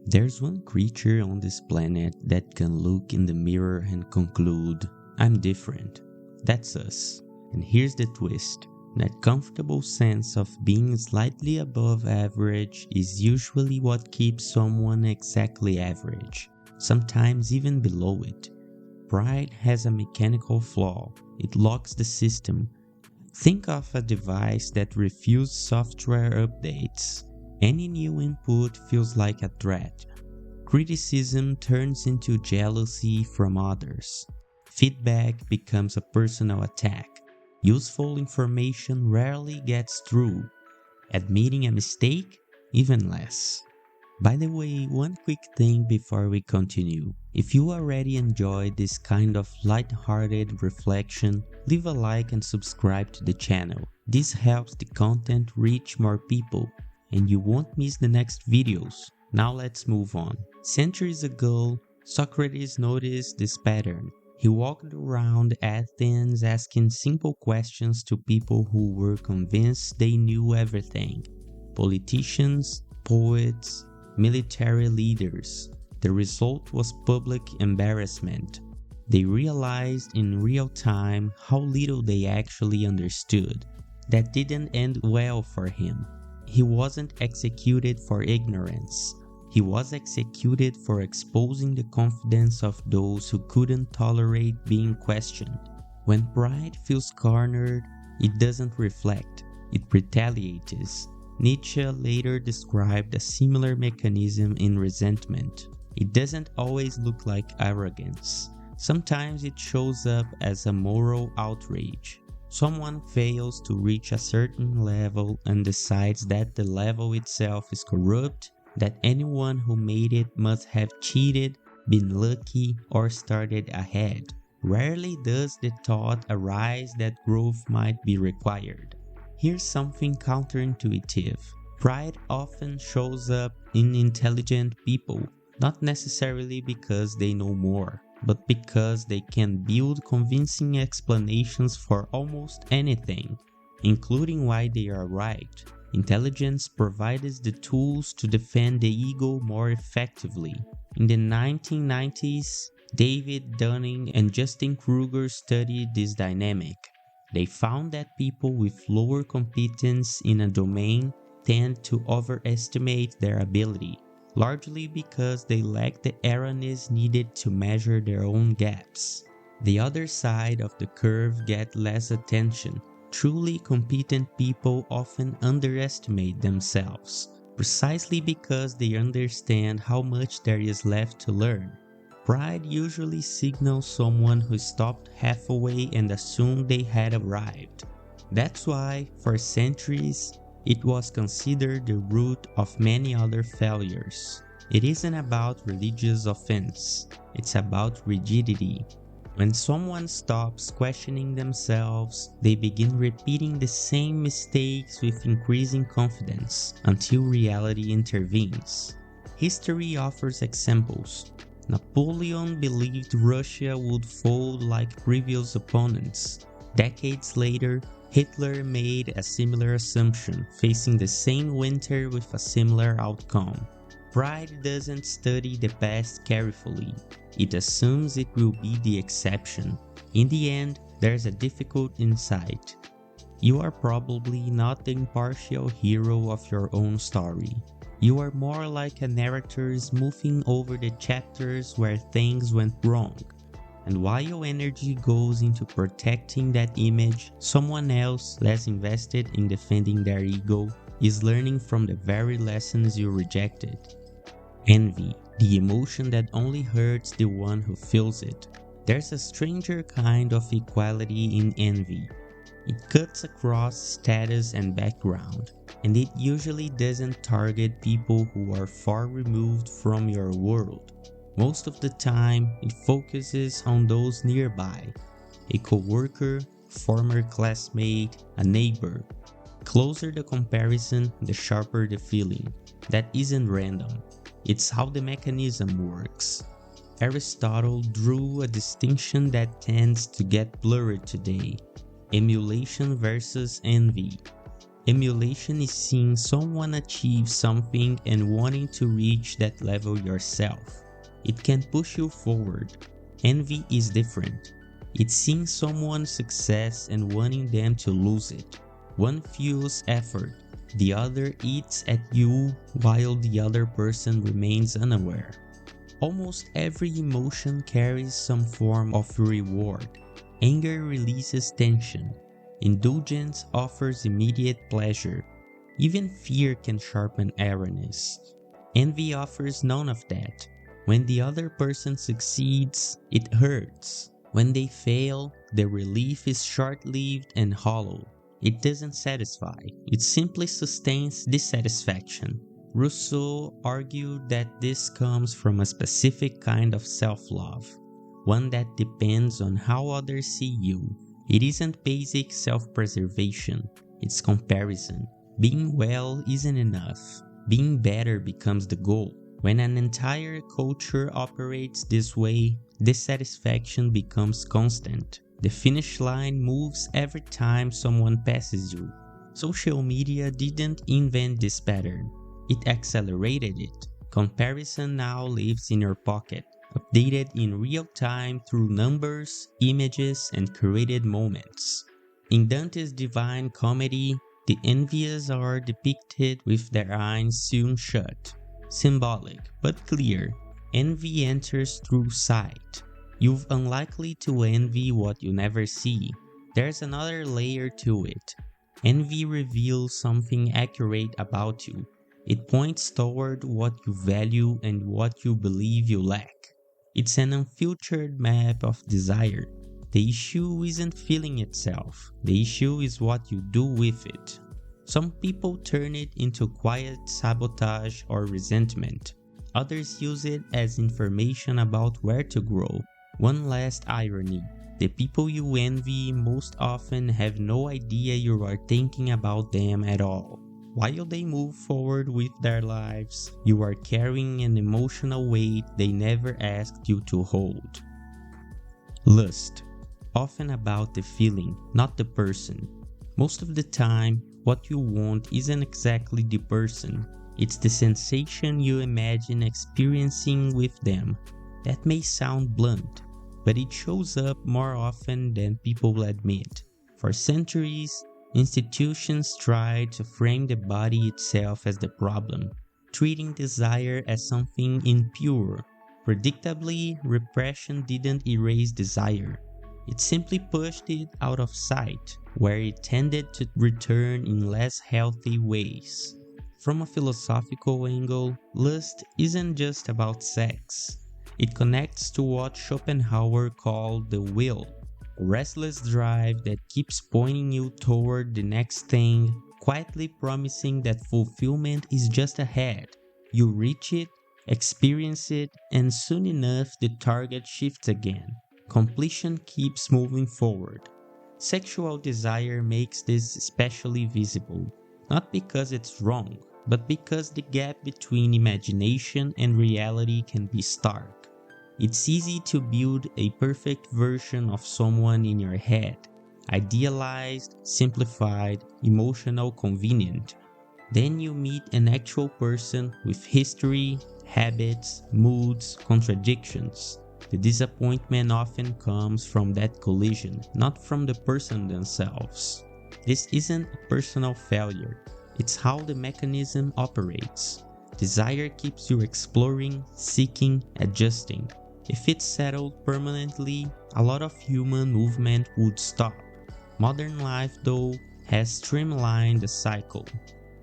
There's one creature on this planet that can look in the mirror and conclude, I'm different. That's us. And here's the twist. That comfortable sense of being slightly above average is usually what keeps someone exactly average, sometimes even below it. Pride has a mechanical flaw. It locks the system. Think of a device that refuses software updates. Any new input feels like a threat. Criticism turns into jealousy from others. Feedback becomes a personal attack. Useful information rarely gets through. Admitting a mistake? Even less. By the way, one quick thing before we continue. If you already enjoy this kind of light-hearted reflection, leave a like and subscribe to the channel. This helps the content reach more people, and you won't miss the next videos. Now let's move on. Centuries ago, Socrates noticed this pattern. He walked around Athens asking simple questions to people who were convinced they knew everything. Politicians, poets, military leaders. The result was public embarrassment. They realized in real time how little they actually understood. That didn't end well for him. He wasn't executed for ignorance. He was executed for exposing the confidence of those who couldn't tolerate being questioned. When pride feels cornered, it doesn't reflect, it retaliates. Nietzsche later described a similar mechanism in resentment. It doesn't always look like arrogance. Sometimes it shows up as a moral outrage. Someone fails to reach a certain level and decides that the level itself is corrupt, that anyone who made it must have cheated, been lucky, or started ahead. Rarely does the thought arise that growth might be required. Here's something counterintuitive. Pride often shows up in intelligent people, not necessarily because they know more, but because they can build convincing explanations for almost anything, including why they are right. Intelligence provides the tools to defend the ego more effectively. In the 1990s, David Dunning and Justin Kruger studied this dynamic. They found that people with lower competence in a domain tend to overestimate their ability, largely because they lack the awareness needed to measure their own gaps. The other side of the curve gets less attention. Truly competent people often underestimate themselves, precisely because they understand how much there is left to learn. Pride usually signals someone who stopped halfway and assumed they had arrived. That's why, for centuries, it was considered the root of many other failures. It isn't about religious offense, it's about rigidity. When someone stops questioning themselves, they begin repeating the same mistakes with increasing confidence until reality intervenes. History offers examples. Napoleon believed Russia would fold like previous opponents. Decades later, Hitler made a similar assumption, facing the same winter with a similar outcome. Pride doesn't study the past carefully. It assumes it will be the exception. In the end, there's a difficult insight. You are probably not the impartial hero of your own story. You are more like a narrator smoothing over the chapters where things went wrong. And while your energy goes into protecting that image, someone else, less invested in defending their ego, is learning from the very lessons you rejected. Envy, the emotion that only hurts the one who feels it. There's a stranger kind of equality in envy. It cuts across status and background, and it usually doesn't target people who are far removed from your world. Most of the time, it focuses on those nearby, a coworker, former classmate, a neighbor. Closer the comparison, the sharper the feeling. That isn't random. It's how the mechanism works. Aristotle drew a distinction that tends to get blurred today. Emulation versus envy. Emulation is seeing someone achieve something and wanting to reach that level yourself. It can push you forward. Envy is different. It's seeing someone's success and wanting them to lose it. One fuels effort, the other eats at you while the other person remains unaware. Almost every emotion carries some form of reward. Anger releases tension. Indulgence offers immediate pleasure. Even fear can sharpen awareness. Envy offers none of that. When the other person succeeds, it hurts. When they fail, the relief is short-lived and hollow. It doesn't satisfy. It simply sustains dissatisfaction. Rousseau argued that this comes from a specific kind of self-love, one that depends on how others see you. It isn't basic self-preservation, it's comparison. Being well isn't enough. Being better becomes the goal. When an entire culture operates this way, dissatisfaction becomes constant. The finish line moves every time someone passes you. Social media didn't invent this pattern. It accelerated it. Comparison now lives in your pocket, updated in real time through numbers, images, and curated moments. In Dante's Divine Comedy, the envious are depicted with their eyes sewn shut. Symbolic, but clear. Envy enters through sight. You're unlikely to envy what you never see. There's another layer to it. Envy reveals something accurate about you. It points toward what you value and what you believe you lack. It's an unfiltered map of desire. The issue isn't feeling itself. The issue is what you do with it. Some people turn it into quiet sabotage or resentment. Others use it as information about where to grow. One last irony. The people you envy most often have no idea you are thinking about them at all. While they move forward with their lives, you are carrying an emotional weight they never asked you to hold. Lust. Often about the feeling, not the person. Most of the time, what you want isn't exactly the person. It's the sensation you imagine experiencing with them. That may sound blunt, but it shows up more often than people admit. For centuries, institutions tried to frame the body itself as the problem, treating desire as something impure. Predictably, repression didn't erase desire. It simply pushed it out of sight, where it tended to return in less healthy ways. From a philosophical angle, lust isn't just about sex. It connects to what Schopenhauer called the will, a restless drive that keeps pointing you toward the next thing, quietly promising that fulfillment is just ahead. You reach it, experience it, and soon enough the target shifts again. Completion keeps moving forward. Sexual desire makes this especially visible, not because it's wrong, but because the gap between imagination and reality can be stark. It's easy to build a perfect version of someone in your head, idealized, simplified, emotional, convenient. Then you meet an actual person with history, habits, moods, contradictions. The disappointment often comes from that collision, not from the person themselves. This isn't a personal failure. It's how the mechanism operates. Desire keeps you exploring, seeking, adjusting. If it's settled permanently, a lot of human movement would stop. Modern life, though, has streamlined the cycle.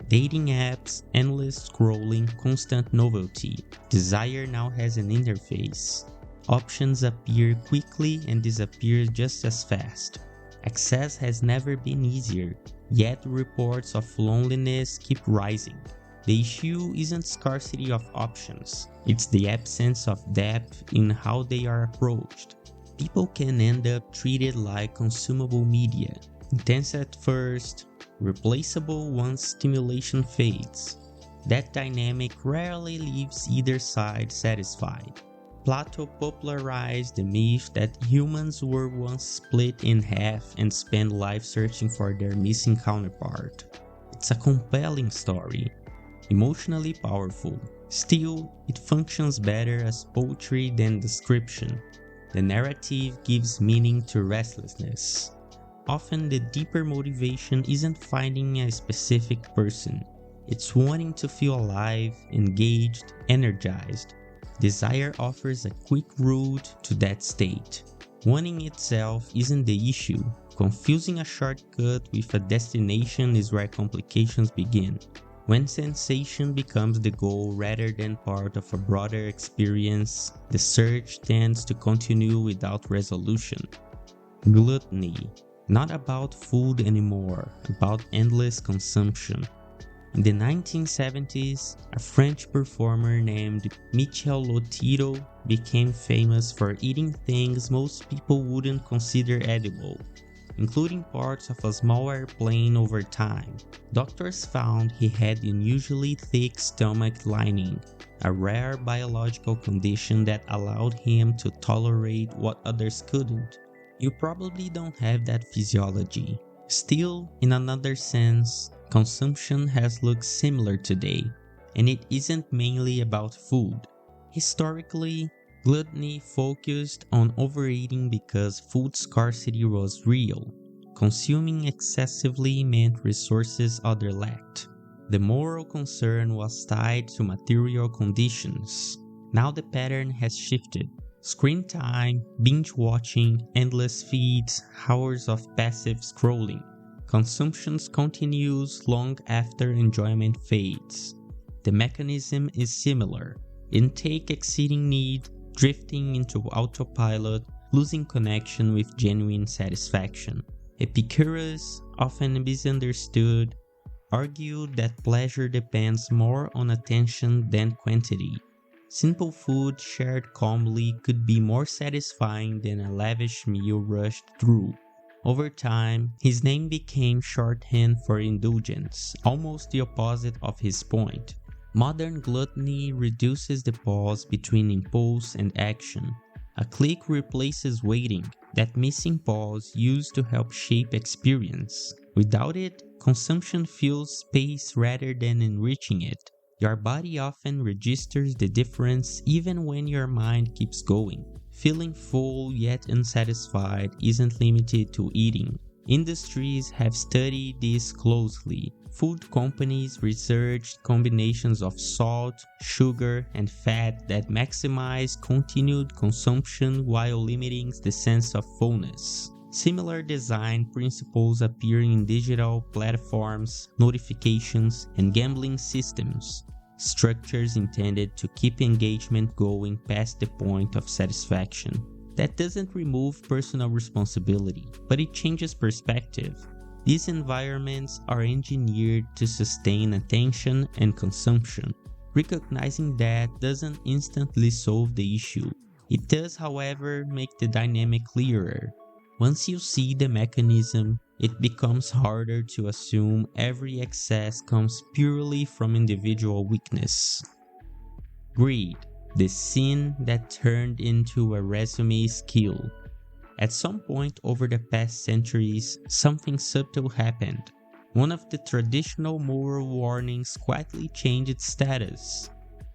Dating apps, endless scrolling, constant novelty. Desire now has an interface. Options appear quickly and disappear just as fast. Access has never been easier, yet reports of loneliness keep rising. The issue isn't scarcity of options, it's the absence of depth in how they are approached. People can end up treated like consumable media, intense at first, replaceable once stimulation fades. That dynamic rarely leaves either side satisfied. Plato popularized the myth that humans were once split in half and spent life searching for their missing counterpart. It's a compelling story, emotionally powerful. Still, it functions better as poetry than description. The narrative gives meaning to restlessness. Often, the deeper motivation isn't finding a specific person, it's wanting to feel alive, engaged, energized. Desire offers a quick route to that state. Wanting itself isn't the issue. Confusing a shortcut with a destination is where complications begin. When sensation becomes the goal rather than part of a broader experience, the search tends to continue without resolution. Gluttony. Not about food anymore, about endless consumption. In the 1970s, a French performer named Michel Lotito became famous for eating things most people wouldn't consider edible, including parts of a small airplane over time. Doctors found he had unusually thick stomach lining, a rare biological condition that allowed him to tolerate what others couldn't. You probably don't have that physiology. Still, in another sense, consumption has looked similar today, and it isn't mainly about food. Historically, gluttony focused on overeating because food scarcity was real. Consuming excessively meant resources others lacked. The moral concern was tied to material conditions. Now the pattern has shifted. Screen time, binge watching, endless feeds, hours of passive scrolling. Consumption continues long after enjoyment fades. The mechanism is similar. Intake exceeding need, drifting into autopilot, losing connection with genuine satisfaction. Epicurus, often misunderstood, argued that pleasure depends more on attention than quantity. Simple food shared calmly could be more satisfying than a lavish meal rushed through. Over time, his name became shorthand for indulgence, almost the opposite of his point. Modern gluttony reduces the pause between impulse and action. A click replaces waiting, that missing pause used to help shape experience. Without it, consumption fills space rather than enriching it. Your body often registers the difference even when your mind keeps going. Feeling full yet unsatisfied isn't limited to eating. Industries have studied this closely. Food companies researched combinations of salt, sugar, and fat that maximize continued consumption while limiting the sense of fullness. Similar design principles appear in digital platforms, notifications, and gambling systems. Structures intended to keep engagement going past the point of satisfaction. That doesn't remove personal responsibility, but it changes perspective. These environments are engineered to sustain attention and consumption. Recognizing that doesn't instantly solve the issue. It does, however, make the dynamic clearer. Once you see the mechanism, it becomes harder to assume every excess comes purely from individual weakness. Greed, the sin that turned into a resume skill. At some point over the past centuries, something subtle happened. One of the traditional moral warnings quietly changed its status.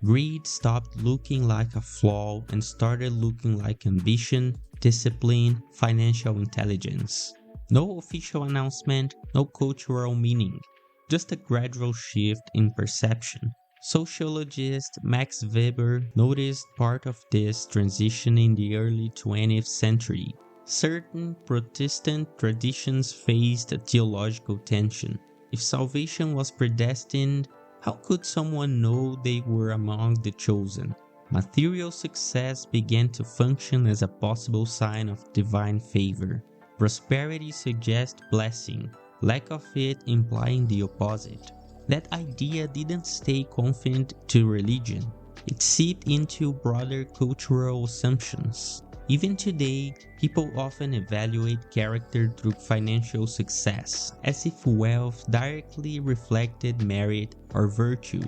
Greed stopped looking like a flaw and started looking like ambition, discipline, financial intelligence. No official announcement, no cultural meaning, just a gradual shift in perception. Sociologist Max Weber noticed part of this transition in the early 20th century. Certain Protestant traditions faced a theological tension. If salvation was predestined, how could someone know they were among the chosen? Material success began to function as a possible sign of divine favor. Prosperity suggests blessing, lack of it implying the opposite. That idea didn't stay confined to religion. It seeped into broader cultural assumptions. Even today, people often evaluate character through financial success, as if wealth directly reflected merit or virtue.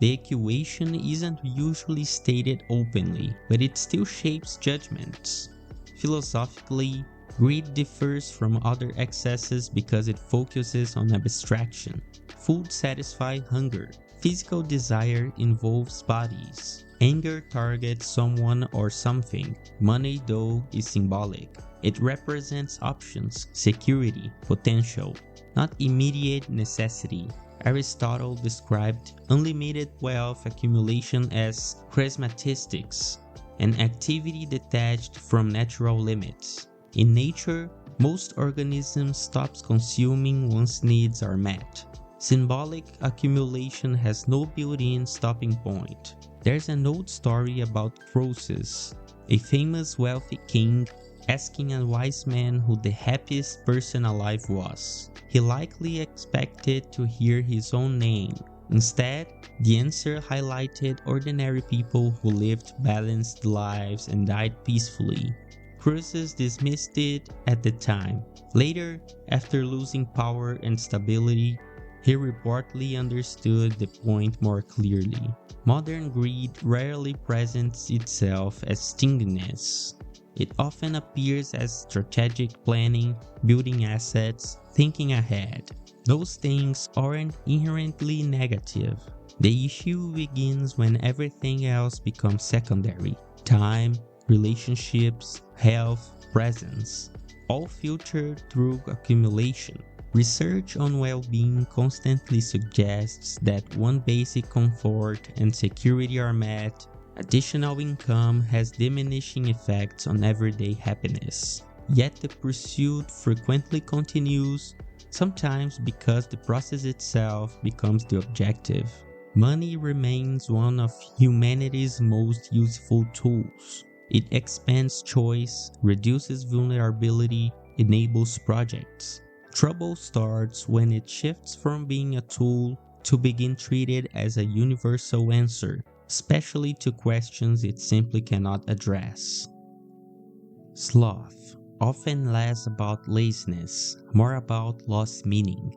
The equation isn't usually stated openly, but it still shapes judgments. Philosophically, Greed differs from other excesses because it focuses on abstraction. Food satisfies hunger. Physical desire involves bodies. Anger targets someone or something. Money, though, is symbolic. It represents options, security, potential, not immediate necessity. Aristotle described unlimited wealth accumulation as charismatistics, an activity detached from natural limits. In nature, most organisms stop consuming once needs are met. Symbolic accumulation has no built-in stopping point. There's an old story about Croesus, a famous wealthy king, asking a wise man who the happiest person alive was. He likely expected to hear his own name. Instead, the answer highlighted ordinary people who lived balanced lives and died peacefully. Croesus dismissed it at the time. Later, after losing power and stability, he reportedly understood the point more clearly. Modern greed rarely presents itself as stinginess. It often appears as strategic planning, building assets, thinking ahead. Those things aren't inherently negative. The issue begins when everything else becomes secondary. Time, relationships, health, presence, all filtered through accumulation. Research on well-being constantly suggests that once basic comfort and security are met, additional income has diminishing effects on everyday happiness. Yet the pursuit frequently continues, sometimes because the process itself becomes the objective. Money remains one of humanity's most useful tools. It expands choice, reduces vulnerability, enables projects. Trouble starts when it shifts from being a tool to being treated as a universal answer, especially to questions it simply cannot address. Sloth, often less about laziness, more about lost meaning.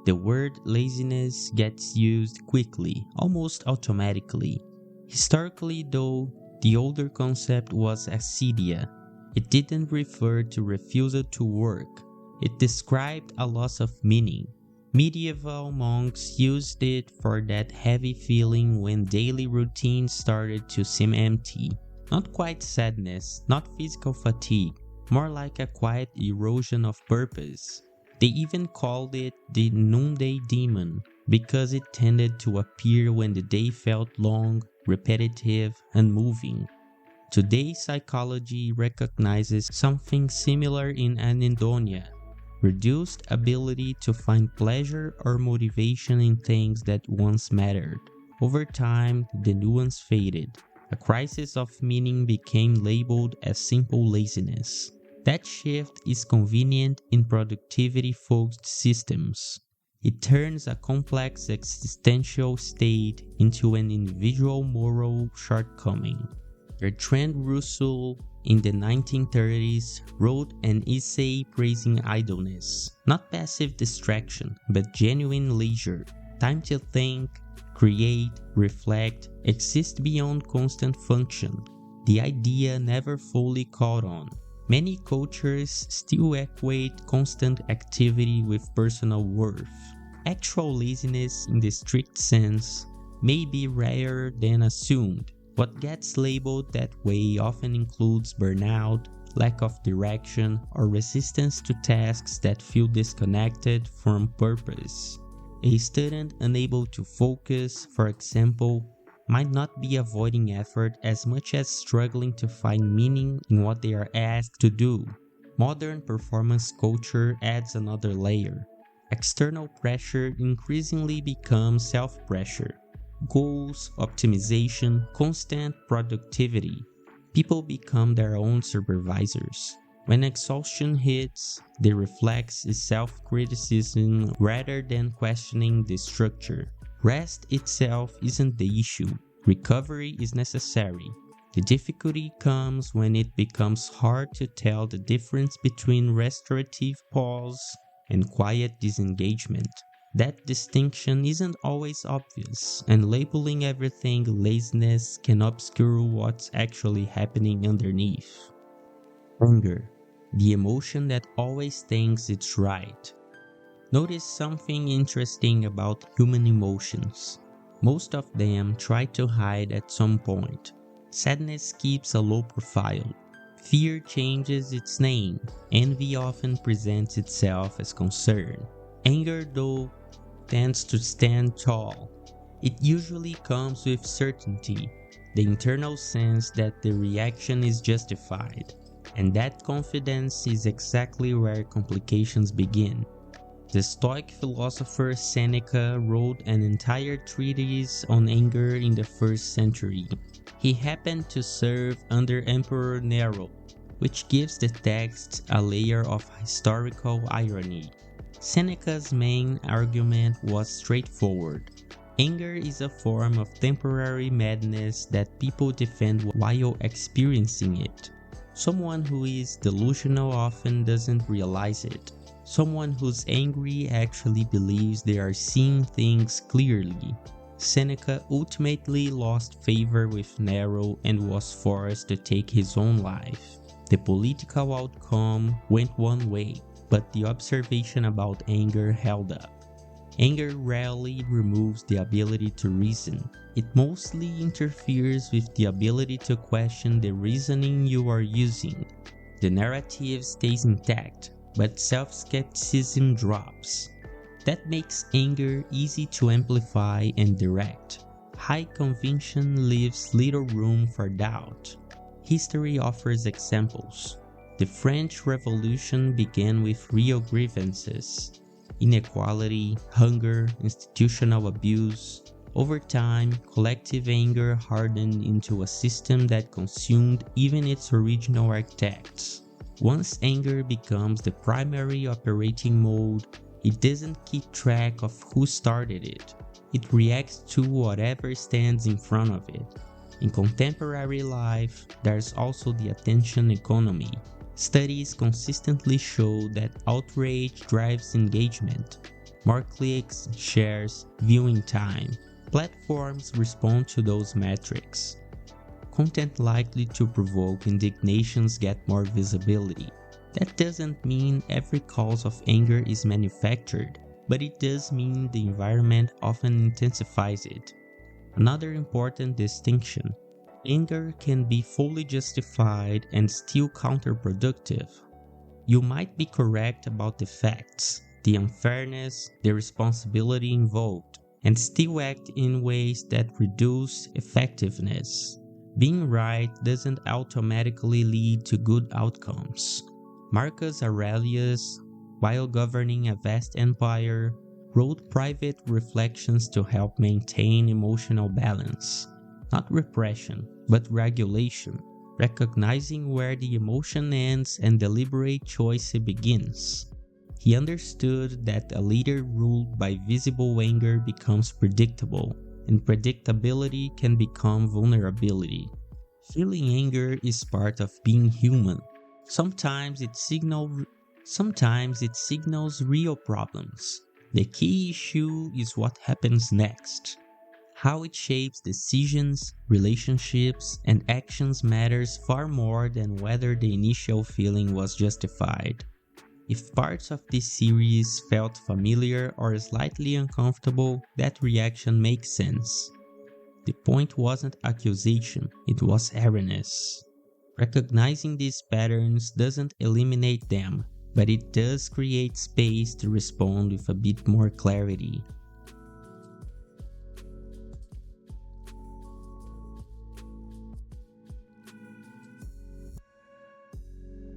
The word laziness gets used quickly, almost automatically. Historically, though, the older concept was acedia. It didn't refer to refusal to work. It described a loss of meaning. Medieval monks used it for that heavy feeling when daily routines started to seem empty. Not quite sadness, not physical fatigue, more like a quiet erosion of purpose. They even called it the noonday demon because it tended to appear when the day felt long, repetitive, and moving. Today's psychology recognizes something similar in anhedonia. Reduced ability to find pleasure or motivation in things that once mattered. Over time, the nuance faded. A crisis of meaning became labeled as simple laziness. That shift is convenient in productivity-focused systems. It turns a complex existential state into an individual moral shortcoming. Bertrand Russell in the 1930s wrote an essay praising idleness, not passive distraction, but genuine leisure, time to think, create, reflect, exist beyond constant function. The idea never fully caught on. Many cultures still equate constant activity with personal worth. Actual laziness in the strict sense may be rarer than assumed. What gets labeled that way often includes burnout, lack of direction, or resistance to tasks that feel disconnected from purpose. A student unable to focus, for example, might not be avoiding effort as much as struggling to find meaning in what they are asked to do. Modern performance culture adds another layer. External pressure increasingly becomes self-pressure. Goals, optimization, constant productivity. People become their own supervisors. When exhaustion hits, the reflex is self-criticism rather than questioning the structure. Rest itself isn't the issue. Recovery is necessary. The difficulty comes when it becomes hard to tell the difference between restorative pause and quiet disengagement. That distinction isn't always obvious, and labeling everything laziness can obscure what's actually happening underneath. Anger. the emotion that always thinks it's right. Notice something interesting about human emotions. Most of them try to hide at some point. Sadness keeps a low profile. Fear changes its name. Envy often presents itself as concern. Anger, though, tends to stand tall. It usually comes with certainty, the internal sense that the reaction is justified. And that confidence is exactly where complications begin. The Stoic philosopher Seneca wrote an entire treatise on anger in the 1st century. He happened to serve under Emperor Nero, which gives the text a layer of historical irony. Seneca's main argument was straightforward. Anger is a form of temporary madness that people defend while experiencing it. Someone who is delusional often doesn't realize it. Someone who's angry actually believes they are seeing things clearly. Seneca ultimately lost favor with Nero and was forced to take his own life. The political outcome went one way, but the observation about anger held up. Anger rarely removes the ability to reason. It mostly interferes with the ability to question the reasoning you are using. The narrative stays intact, but self-skepticism drops. That makes anger easy to amplify and direct. High conviction leaves little room for doubt. History offers examples. The French Revolution began with real grievances: inequality, hunger, institutional abuse. Over time, collective anger hardened into a system that consumed even its original architects. Once anger becomes the primary operating mode, it doesn't keep track of who started it. It reacts to whatever stands in front of it. In contemporary life, there's also the attention economy. Studies consistently show that outrage drives engagement. More clicks, shares, viewing time. Platforms respond to those metrics. Content likely to provoke indignations get more visibility. That doesn't mean every cause of anger is manufactured, but it does mean the environment often intensifies it. Another important distinction: anger can be fully justified and still counterproductive. You might be correct about the facts, the unfairness, the responsibility involved, and still act in ways that reduce effectiveness. Being right doesn't automatically lead to good outcomes. Marcus Aurelius, while governing a vast empire, wrote private reflections to help maintain emotional balance. Not repression, but regulation, recognizing where the emotion ends and deliberate choice begins. He understood that a leader ruled by visible anger becomes predictable, and predictability can become vulnerability. Feeling anger is part of being human. Sometimes it signals real problems. The key issue is what happens next. How it shapes decisions, relationships, and actions matters far more than whether the initial feeling was justified. If parts of this series felt familiar or slightly uncomfortable, that reaction makes sense. The point wasn't accusation, it was awareness. Recognizing these patterns doesn't eliminate them, but it does create space to respond with a bit more clarity.